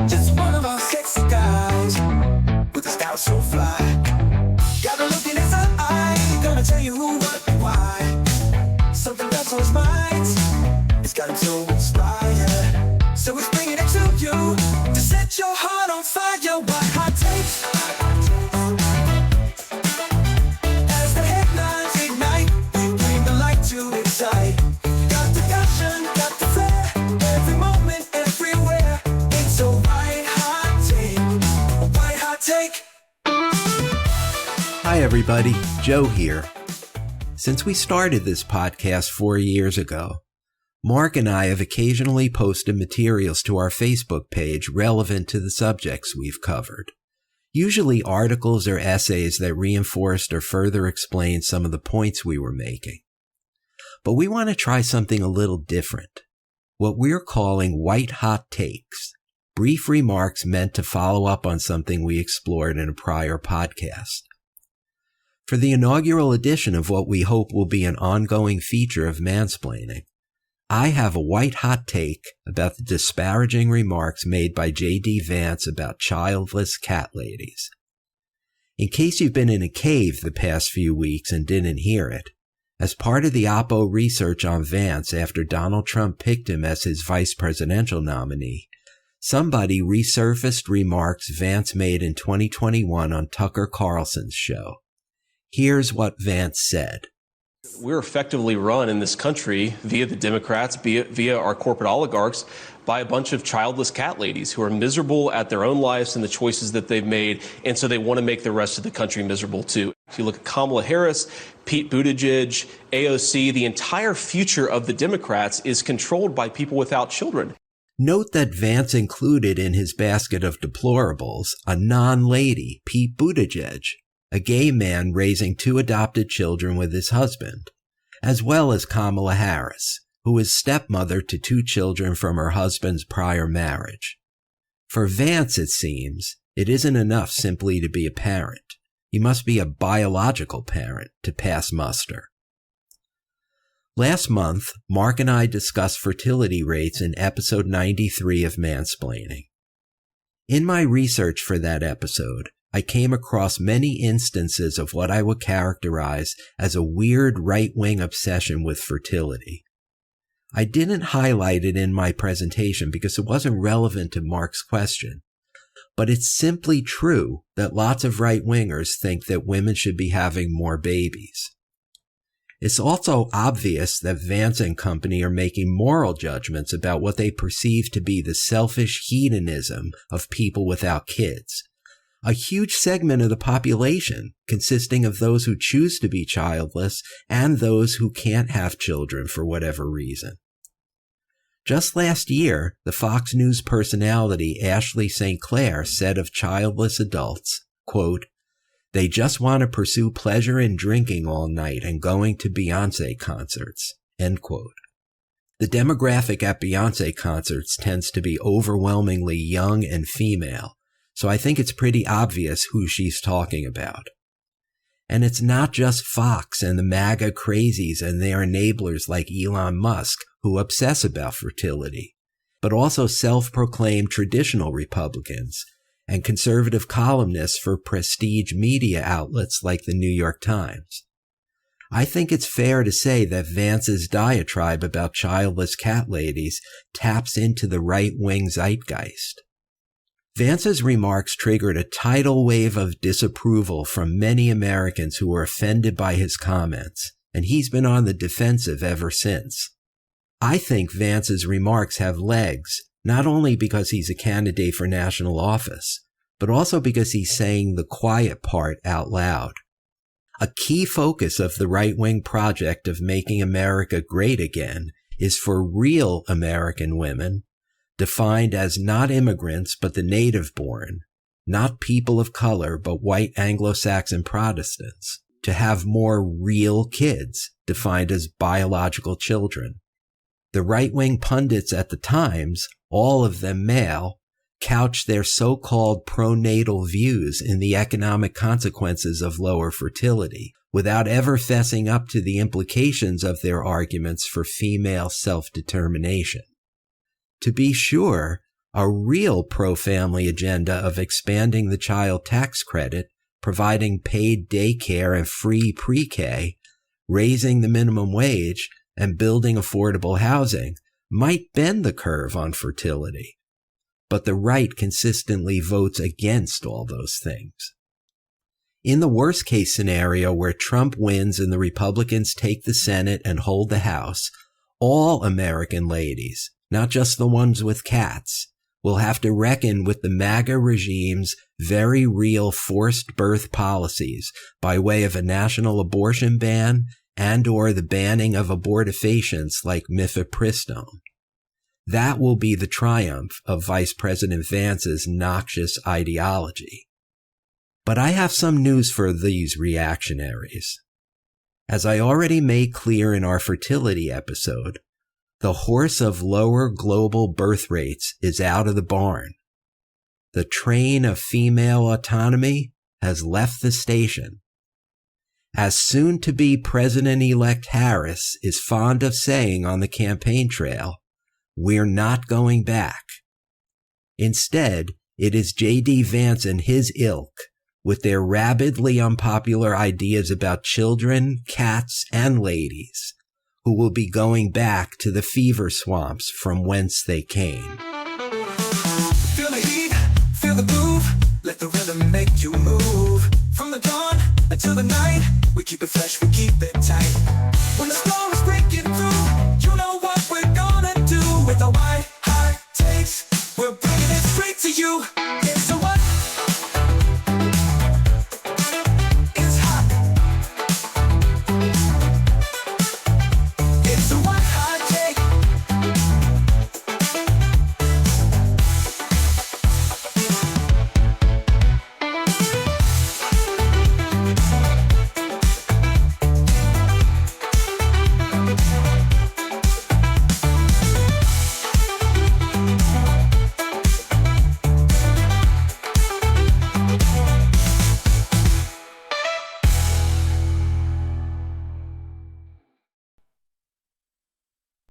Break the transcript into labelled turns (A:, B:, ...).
A: Just one of our sexy guys with a style so fly. Got a look in his eye, gonna tell you who, what, and why. Something that's on his mind, it's got him so inspired. So it's bringing it to you to set your heart on fire. What hot takes? As the headlines ignite, we bring the light to excite. Got the passion, got the flair, every moment, everywhere. It's a white hot take, a white hot take.
B: Hi everybody, Joe here. Since we started this podcast 4 years ago, Mark and I have occasionally posted materials to our Facebook page relevant to the subjects we've covered. Usually articles or essays that reinforced or further explained some of the points we were making. But we want to try something a little different. What we're calling white hot takes. Brief remarks meant to follow up on something we explored in a prior podcast. For the inaugural edition of what we hope will be an ongoing feature of Mansplaining, I have a white hot take about the disparaging remarks made by J.D. Vance about childless cat ladies. In case you've been in a cave the past few weeks and didn't hear it, as part of the Oppo research on Vance after Donald Trump picked him as his vice presidential nominee, somebody resurfaced remarks Vance made in 2021 on Tucker Carlson's show. Here's what Vance said.
C: We're effectively run in this country via the Democrats, via our corporate oligarchs, by a bunch of childless cat ladies who are miserable at their own lives and the choices that they've made, and so they want to make the rest of the country miserable too. If you look at Kamala Harris, Pete Buttigieg, AOC, the entire future of the Democrats is controlled by people without children.
B: Note that Vance included in his basket of deplorables a non-lady, Pete Buttigieg, a gay man raising 2 adopted children with his husband, as well as Kamala Harris, who is stepmother to 2 children from her husband's prior marriage. For Vance, it seems, it isn't enough simply to be a parent. You must be a biological parent to pass muster. Last month, Mark and I discussed fertility rates in episode 93 of Mansplaining. In my research for that episode, I came across many instances of what I would characterize as a weird right-wing obsession with fertility. I didn't highlight it in my presentation because it wasn't relevant to Mark's question, but it's simply true that lots of right-wingers think that women should be having more babies. It's also obvious that Vance and company are making moral judgments about what they perceive to be the selfish hedonism of people without kids. A huge segment of the population, consisting of those who choose to be childless and those who can't have children for whatever reason. Just last year, the Fox News personality Ashley St. Clair said of childless adults, quote, "They just want to pursue pleasure in drinking all night and going to Beyoncé concerts," end quote. The demographic at Beyoncé concerts tends to be overwhelmingly young and female, so I think it's pretty obvious who she's talking about. And it's not just Fox and the MAGA crazies and their enablers like Elon Musk who obsess about fertility, but also self-proclaimed traditional Republicans and conservative columnists for prestige media outlets like the New York Times. I think it's fair to say that Vance's diatribe about childless cat ladies taps into the right-wing zeitgeist. Vance's remarks triggered a tidal wave of disapproval from many Americans who were offended by his comments, and he's been on the defensive ever since. I think Vance's remarks have legs, not only because he's a candidate for national office, but also because he's saying the quiet part out loud. A key focus of the right-wing project of making America great again is for real American women, defined as not immigrants but the native-born, not people of color but white Anglo-Saxon Protestants, to have more real kids, defined as biological children. The right-wing pundits at the Times, all of them male, couch their so-called pronatal views in the economic consequences of lower fertility, without ever fessing up to the implications of their arguments for female self-determination. To be sure, a real pro-family agenda of expanding the child tax credit, providing paid daycare and free pre-K, raising the minimum wage, and building affordable housing might bend the curve on fertility. But the right consistently votes against all those things. In the worst-case scenario where Trump wins and the Republicans take the Senate and hold the House, all American ladies, not just the ones with cats, will have to reckon with the MAGA regime's very real forced birth policies by way of a national abortion ban and/or the banning of abortifacients like mifepristone. That will be the triumph of Vice President Vance's noxious ideology. But I have some news for these reactionaries. As I already made clear in our fertility episode, the horse of lower global birth rates is out of the barn. The train of female autonomy has left the station. As soon-to-be President-elect Harris is fond of saying on the campaign trail, we're not going back. Instead, it is J.D. Vance and his ilk, with their rabidly unpopular ideas about children, cats, and ladies, who will be going back to the fever swamps from whence they came.
A: Feel the heat, feel the groove, let the rhythm make you move. From the dawn until the night, we keep it fresh, we keep it tight. When the storm is breaking through, you know what we're gonna do. With our high takes, we're bringing it straight to you.